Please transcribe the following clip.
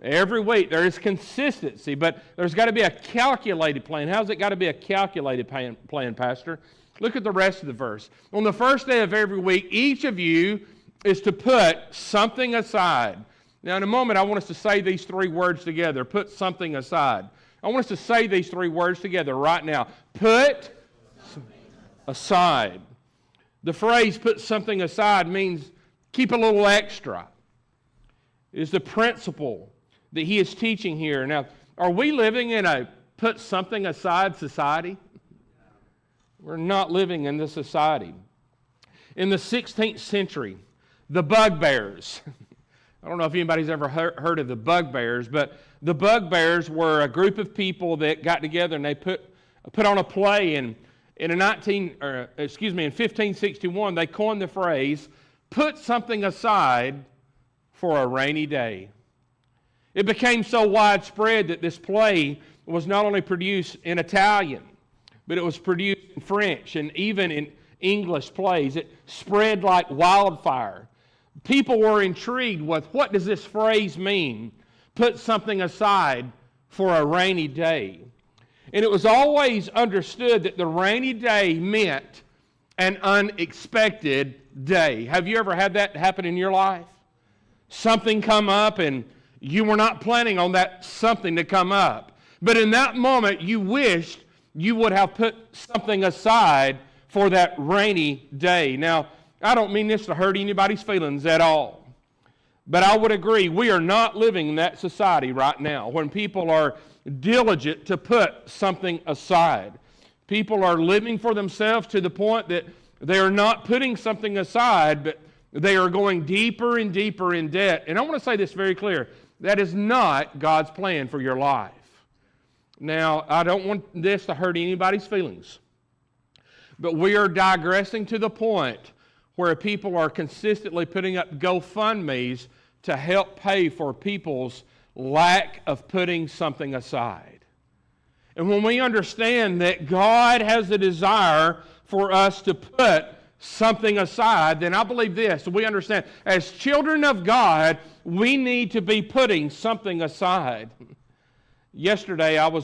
Every week there is consistency, but there's got to be a calculated plan. How's it got to be a calculated plan, Pastor? Look at the rest of the verse. On the first day of every week, each of you is to put something aside. Now, in a moment, I want us to say these three words together. Put something aside. I want us to say these three words together right now. Put aside. The phrase put something aside means keep a little extra. It is the principle that he is teaching here. Now, are we living in a put something aside society? We're not living in this society. In the 16th century, the bugbears, I don't know if anybody's ever heard of the bugbears, but the bugbears were a group of people that got together and they put on a play, and in 1561, they coined the phrase, put something aside for a rainy day. It became so widespread that this play was not only produced in Italian, but it was produced in French and even in English plays. It spread like wildfire. People were intrigued with, what does this phrase mean? Put something aside for a rainy day. And it was always understood that the rainy day meant an unexpected day. Have you ever had that happen in your life? Something come up and you were not planning on that something to come up. But in that moment, you wished you would have put something aside for that rainy day. Now, I don't mean this to hurt anybody's feelings at all. But I would agree, we are not living in that society right now when people are diligent to put something aside. People are living for themselves to the point that they are not putting something aside, but they are going deeper and deeper in debt. And I want to say this very clear. That is not God's plan for your life. Now, I don't want this to hurt anybody's feelings, but we are digressing to the point where people are consistently putting up GoFundMes to help pay for people's lack of putting something aside. And when we understand that God has a desire for us to put something aside, then I believe this. We understand, as children of God, we need to be putting something aside. Yesterday, I was